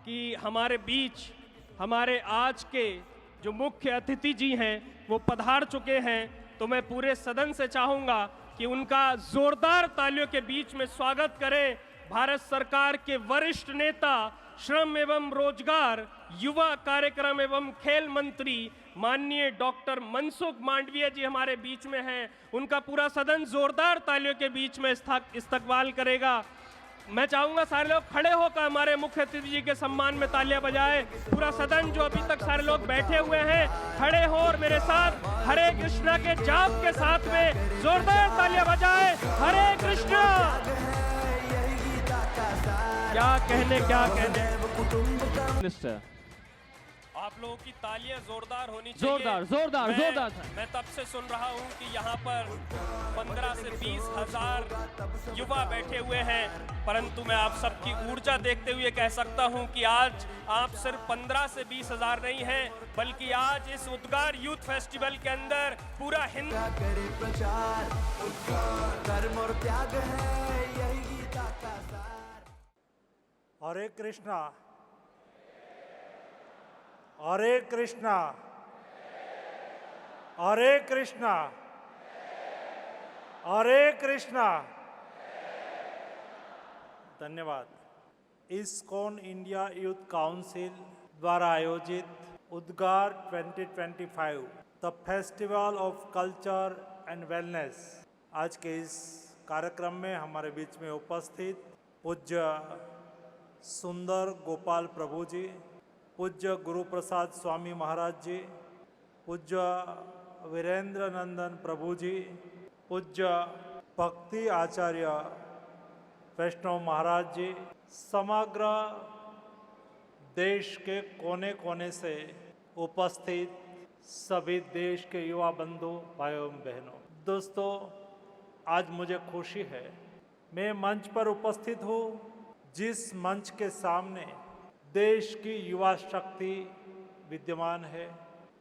कि हमारे बीच हमारे आज के जो मुख्य अतिथि जी हैं वो पधार चुके हैं, तो मैं पूरे सदन से चाहूँगा कि उनका जोरदार तालियों के बीच में स्वागत करें। भारत सरकार के वरिष्ठ नेता, श्रम एवं रोजगार, युवा कार्यक्रम एवं खेल मंत्री माननीय डॉक्टर मनसुख मांडविया जी हमारे बीच में हैं। उनका पूरा सदन जोरदार तालियों के बीच में इस्तकबाल करेगा। मैं चाहूंगा सारे लोग खड़े होकर हमारे मुख्य अतिथि जी के सम्मान में तालियां बजाएं। पूरा सदन जो अभी तक सारे लोग बैठे हुए हैं खड़े हो और मेरे साथ हरे कृष्णा के जाप के साथ में जोरदार तालियां बजाएं। हरे कृष्णा। क्या कहने मिस्टर, आप लोगों की तालियां जोरदार होनी चाहिए। जोरदार। मैं तब से सुन रहा हूं कि यहाँ पर 15 से 20 हजार युवा बैठे हुए हैं, परंतु मैं आप सबकी ऊर्जा देखते हुए कह सकता हूं कि आज आप सिर्फ 15 से 20 हजार नहीं हैं, बल्कि आज इस उद्गार यूथ फेस्टिवल के अंदर पूरा हरे कृष्णा, हरे कृष्णा, हरे कृष्णा, हरे कृष्णा। धन्यवाद। इस्कॉन इंडिया यूथ काउंसिल द्वारा आयोजित उद्गार 2025 the festival of culture and wellness, आज के इस कार्यक्रम में हमारे बीच में उपस्थित पूज्य सुंदर गोपाल प्रभु जी, पूज्य गुरु प्रसाद स्वामी महाराज जी, पूज्य वीरेंद्र नंदन प्रभु जी, पूज्य भक्ति आचार्य वैष्णव महाराज जी, समग्र देश के कोने कोने से उपस्थित सभी देश के युवा बंधु भाइयों एवं बहनों, दोस्तों, आज मुझे खुशी है मैं मंच पर उपस्थित हूँ, जिस मंच के सामने देश की युवा शक्ति विद्यमान है,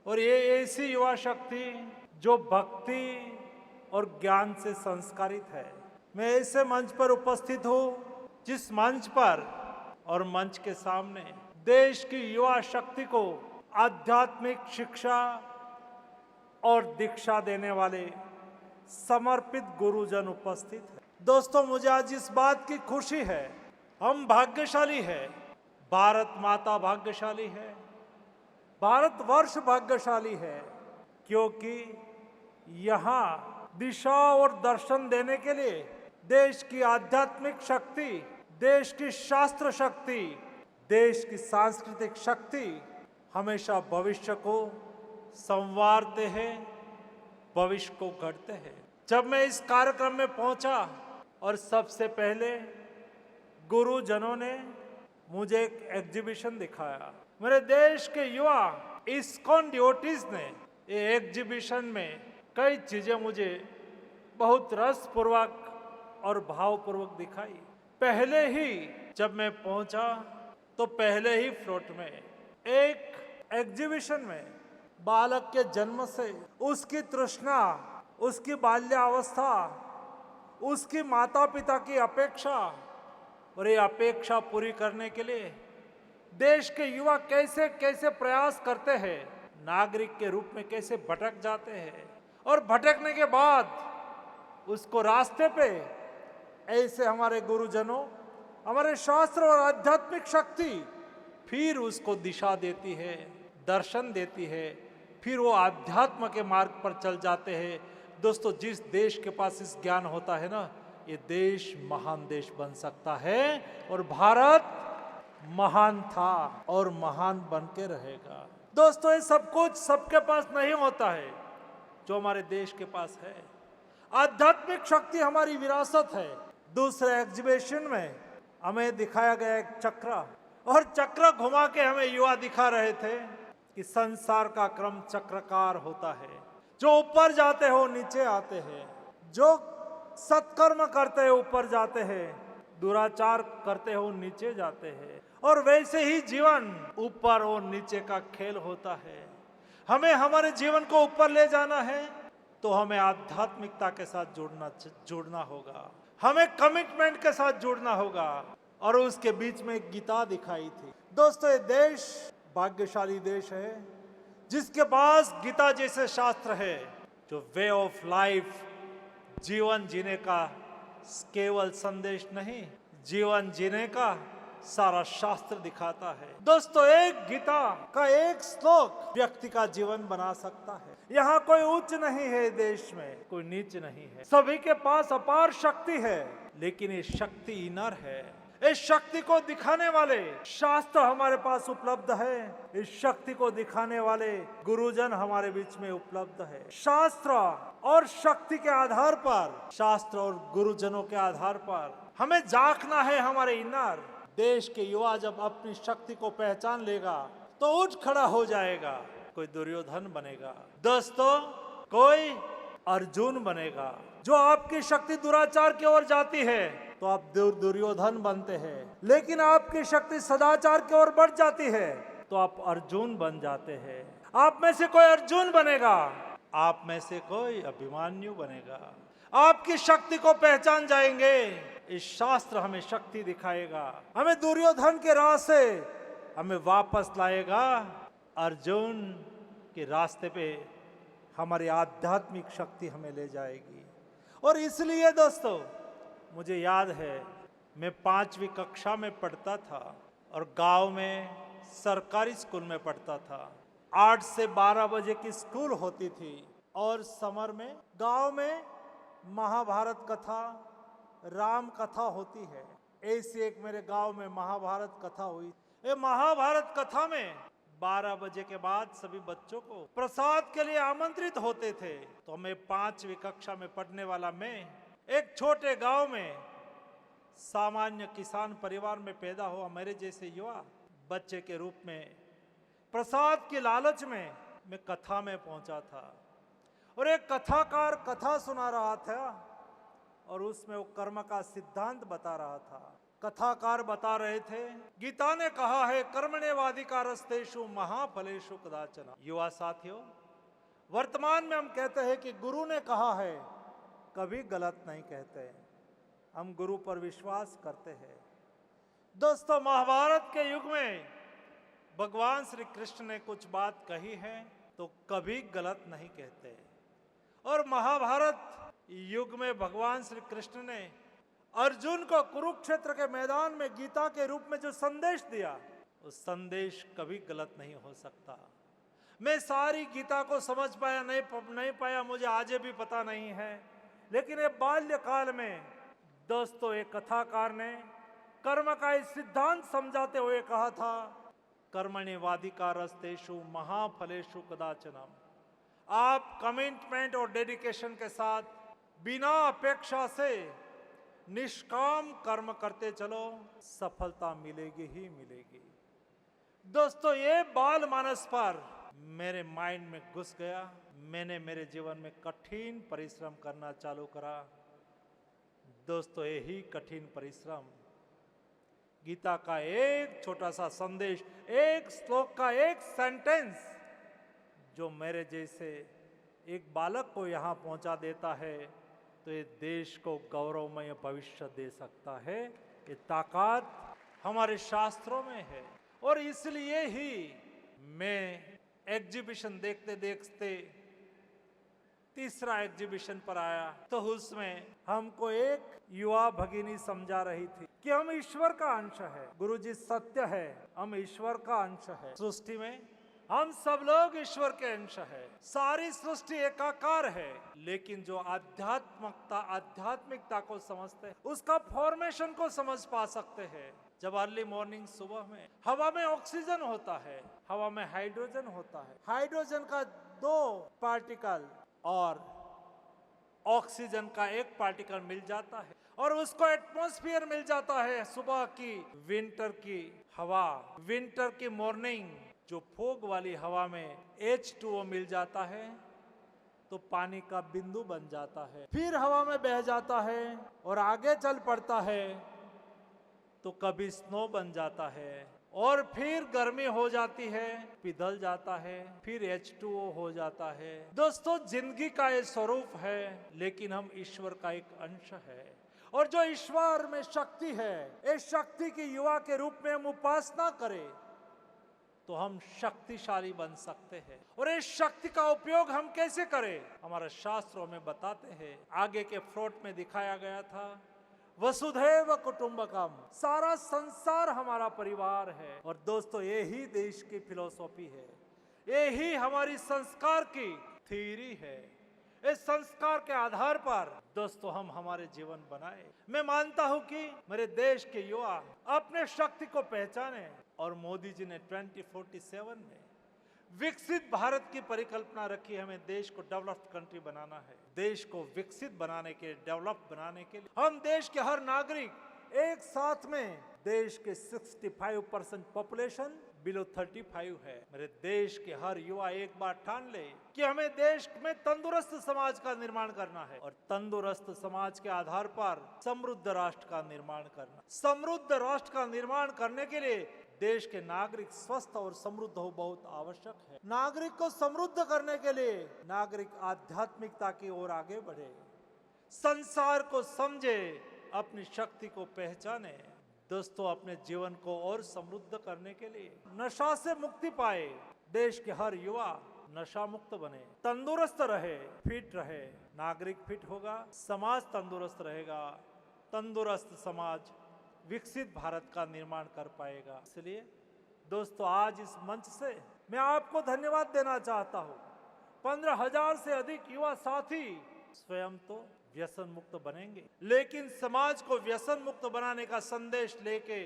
और ये ऐसी युवा शक्ति जो भक्ति और ज्ञान से संस्कारित है। मैं ऐसे मंच पर उपस्थित हूँ जिस मंच पर और मंच के सामने देश की युवा शक्ति को आध्यात्मिक शिक्षा और दीक्षा देने वाले समर्पित गुरुजन उपस्थित है। दोस्तों, मुझे आज इस बात की खुशी है, हम भाग्यशाली है, भारत माता भाग्यशाली है, भारतवर्ष भाग्यशाली है, क्योंकि यहाँ दिशा और दर्शन देने के लिए देश की आध्यात्मिक शक्ति, देश की शास्त्र शक्ति, देश की सांस्कृतिक शक्ति हमेशा भविष्य को संवारते हैं, भविष्य को गढ़ते हैं। जब मैं इस कार्यक्रम में पहुंचा और सबसे पहले गुरुजनों ने मुझे एक एग्जीबिशन दिखाया, मेरे देश के युवा इस्कॉन डिवोटीज ने ये एग्जीबिशन में कई चीजें मुझे बहुत रसपूर्वक और भावपूर्वक दिखाई। पहले ही जब मैं पहुंचा तो पहले ही फ्लोट में एक एग्जीबिशन में बालक के जन्म से उसकी तृष्णा, उसकी बाल्यावस्था, उसकी माता पिता की अपेक्षा, और ये अपेक्षा पूरी करने के लिए देश के युवा कैसे कैसे प्रयास करते हैं, नागरिक के रूप में कैसे भटक जाते हैं, और भटकने के बाद उसको रास्ते पे ऐसे हमारे गुरुजनों, हमारे शास्त्र और आध्यात्मिक शक्ति फिर उसको दिशा देती है, दर्शन देती है, फिर वो आध्यात्म के मार्ग पर चल जाते हैं। दोस्तों, जिस देश के पास इस ज्ञान होता है ना, ये देश महान देश बन सकता है, और भारत महान था और महान बन के रहेगा। दोस्तों, ये सब कुछ सबके पास नहीं होता है जो हमारे देश के पास है। आध्यात्मिक शक्ति हमारी विरासत है। दूसरे एग्जीबिशन में हमें दिखाया गया एक चक्र, और चक्र घुमा के हमें युवा दिखा रहे थे कि संसार का क्रम चक्रकार होता है, जो ऊपर जाते हो नीचे आते हैं, जो सत्कर्म करते हैं ऊपर जाते हैं, दुराचार करते हो नीचे जाते हैं, और वैसे ही जीवन ऊपर और नीचे का खेल होता है। हमें हमारे जीवन को ऊपर ले जाना है तो हमें आध्यात्मिकता के साथ जुड़ना होगा, हमें कमिटमेंट के साथ जुड़ना होगा। और उसके बीच में एक गीता दिखाई थी। दोस्तों, ये देश भाग्यशाली देश है जिसके पास गीता जैसे शास्त्र है जो वे ऑफ लाइफ, जीवन जीने का केवल संदेश नहीं, जीवन जीने का सारा शास्त्र दिखाता है। दोस्तों, एक गीता का एक श्लोक व्यक्ति का जीवन बना सकता है। यहाँ कोई उच्च नहीं है, देश में कोई नीच नहीं है, सभी के पास अपार शक्ति है, लेकिन ये शक्ति इनर है। इस शक्ति को दिखाने वाले शास्त्र हमारे पास उपलब्ध है, इस शक्ति को दिखाने वाले गुरुजन हमारे बीच में उपलब्ध है। शास्त्र और शक्ति के आधार पर, शास्त्र और गुरुजनों के आधार पर हमें जागना है हमारे इनर। देश के युवा जब अपनी शक्ति को पहचान लेगा तो उठ खड़ा हो जाएगा, कोई दुर्योधन बनेगा, दोस्तों कोई अर्जुन बनेगा। जो आपकी शक्ति दुराचार की ओर जाती है तो आप दुर्योधन बनते हैं, लेकिन आपकी शक्ति सदाचार की ओर बढ़ जाती है तो आप अर्जुन बन जाते हैं। आप में से कोई अर्जुन बनेगा, आप में से कोई अभिमन्यु बनेगा। आपकी शक्ति को पहचान जाएंगे, इस शास्त्र हमें शक्ति दिखाएगा, हमें दुर्योधन के राह से हमें वापस लाएगा, अर्जुन के रास्ते पे हमारी आध्यात्मिक शक्ति हमें ले जाएगी। और इसलिए दोस्तों, मुझे याद है मैं 5वीं कक्षा में पढ़ता था और गांव में सरकारी स्कूल में पढ़ता था। 8 से 12 बजे की स्कूल होती थी और समर में गांव में महाभारत कथा, राम कथा होती है। ऐसी एक मेरे गांव में महाभारत कथा हुई। ये महाभारत कथा में 12 बजे के बाद सभी बच्चों को प्रसाद के लिए आमंत्रित होते थे। तो मैं 5वीं कक्षा में पढ़ने वाला मैं एक छोटे गांव में सामान्य किसान परिवार में पैदा हुआ मेरे जैसे युवा बच्चे के रूप में प्रसाद की लालच में मैं कथा में पहुंचा था और एक कथाकार कथा सुना रहा था और उसमें वो कर्म का सिद्धांत बता रहा था। कथाकार बता रहे थे, गीता ने कहा है कर्मण्येवाधिकारस्तेषु महाफलेषु कदाचन। युवा साथियों, वर्तमान में हम कहते हैं कि गुरु ने कहा है, कभी गलत नहीं कहते, हम गुरु पर विश्वास करते हैं। दोस्तों, महाभारत के युग में भगवान श्री कृष्ण ने कुछ बात कही है तो कभी गलत नहीं कहते। और महाभारत युग में भगवान श्री कृष्ण ने अर्जुन को कुरुक्षेत्र के मैदान में गीता के रूप में जो संदेश दिया, उस संदेश कभी गलत नहीं हो सकता। मैं सारी गीता को समझ पाया नहीं पाया, मुझे आज भी पता नहीं है, लेकिन ये बाल्यकाल में दोस्तों एक कथाकार ने कर्म का इस सिद्धांत समझाते हुए कहा था, कर्मण्येवाधिकारस्तेषु महाफलेषु कदाचनम। आप कमिटमेंट और डेडिकेशन के साथ बिना अपेक्षा से निष्काम कर्म करते चलो, सफलता मिलेगी ही मिलेगी। दोस्तों, ये बाल मानस पर मेरे माइंड में घुस गया। मैंने मेरे जीवन में कठिन परिश्रम करना चालू करा। दोस्तों, यही कठिन परिश्रम गीता का एक छोटा सा संदेश, एक श्लोक का एक सेंटेंस जो मेरे जैसे एक बालक को यहाँ पहुँचा देता है, तो ये देश को गौरवमय भविष्य दे सकता है। ये ताकत हमारे शास्त्रों में है। और इसलिए ही मैं एग्जीबिशन देखते देखते तीसरा एग्जीबिशन पर आया, तो उसमें हमको एक युवा भगिनी समझा रही थी कि हम ईश्वर का अंश है। गुरुजी सत्य है, हम ईश्वर का अंश है। सृष्टि में हम सब लोग ईश्वर के अंश है। सारी सृष्टि एकाकार है, लेकिन जो आध्यात्मिकता को समझते हैं, उसका फॉर्मेशन को समझ पा सकते हैं। जब अर्ली मॉर्निंग सुबह में हवा में ऑक्सीजन होता है, हवा में हाइड्रोजन होता है, हाइड्रोजन का 2 पार्टिकल और ऑक्सीजन का 1 पार्टिकल मिल जाता है और उसको एटमॉस्फेयर मिल जाता है। सुबह की विंटर की हवा, विंटर की मॉर्निंग जो फोग वाली हवा में H2O मिल जाता है तो पानी का बिंदु बन जाता है, फिर हवा में बह जाता है और आगे चल पड़ता है तो कभी स्नो बन जाता है और फिर गर्मी हो जाती है, पिघल जाता है, फिर H2O हो जाता है। दोस्तों, जिंदगी का ये स्वरूप है, लेकिन हम ईश्वर का एक अंश है। और जो ईश्वर में शक्ति है, इस शक्ति की युवा के रूप में हम उपासना करें, तो हम शक्तिशाली बन सकते हैं। और इस शक्ति का उपयोग हम कैसे करें, हमारे शास्त्रों में बताते हैं। आगे के फ्लोट में दिखाया गया था, वसुधैव कुटुंबकम, सारा संसार हमारा परिवार है। और दोस्तों, यही देश की फिलॉसफी है, यही हमारी संस्कार की थ्योरी है। इस संस्कार के आधार पर दोस्तों हम हमारे जीवन बनाए। मैं मानता हूं कि मेरे देश के युवा अपने शक्ति को पहचाने और मोदी जी ने 2047 में विकसित भारत की परिकल्पना रखी। हमें देश को डेवलप्ड कंट्री बनाना है। देश को विकसित बनाने के, डेवलप बनाने के लिए हम देश के हर नागरिक एक साथ में, देश के 65% पॉपुलेशन बिलो 35 है। मेरे देश के हर युवा एक बार ठान ले कि हमें देश में तंदुरुस्त समाज का निर्माण करना है और तंदुरुस्त समाज के आधार पर समृद्ध राष्ट्र का निर्माण करना। समृद्ध राष्ट्र का निर्माण करने के लिए देश के नागरिक स्वस्थ और समृद्ध हो बहुत आवश्यक है। नागरिक को समृद्ध करने के लिए नागरिक आध्यात्मिकता की ओर आगे बढ़े, संसार को समझे, अपनी शक्ति को पहचाने। दोस्तों, अपने जीवन को और समृद्ध करने के लिए नशा से मुक्ति पाए, देश के हर युवा नशा मुक्त बने, तंदुरुस्त रहे, फिट रहे। नागरिक फिट होगा, समाज तंदुरुस्त रहेगा, तंदुरुस्त समाज विकसित भारत का निर्माण कर पाएगा। इसलिए दोस्तों, आज इस मंच से मैं आपको धन्यवाद देना चाहता हूँ। 15,000 से अधिक युवा साथी स्वयं तो व्यसन मुक्त बनेंगे, लेकिन समाज को व्यसन मुक्त बनाने का संदेश लेके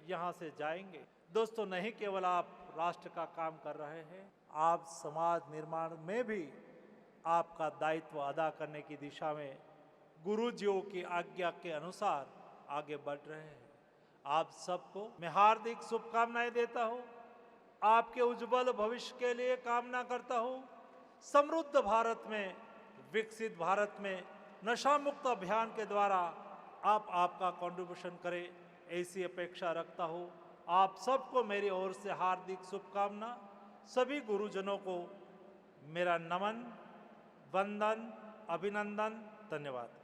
यहाँ से जाएंगे। दोस्तों, नहीं केवल आप राष्ट्र का काम कर रहे हैं, आप समाज निर्माण में भी आपका दायित्व अदा करने की दिशा में गुरुजियों की आज्ञा के अनुसार आगे बढ़ रहे हैं। आप सबको मैं हार्दिक शुभकामनाएं देता हूँ। आपके उज्जवल भविष्य के लिए कामना करता हूँ। समृद्ध भारत में, विकसित भारत में नशा मुक्त अभियान के द्वारा आप आपका कंट्रीब्यूशन करें, ऐसी अपेक्षा रखता हूँ। आप सबको मेरी ओर से हार्दिक शुभकामना। सभी गुरुजनों को मेरा नमन, वंदन, अभिनंदन, धन्यवाद।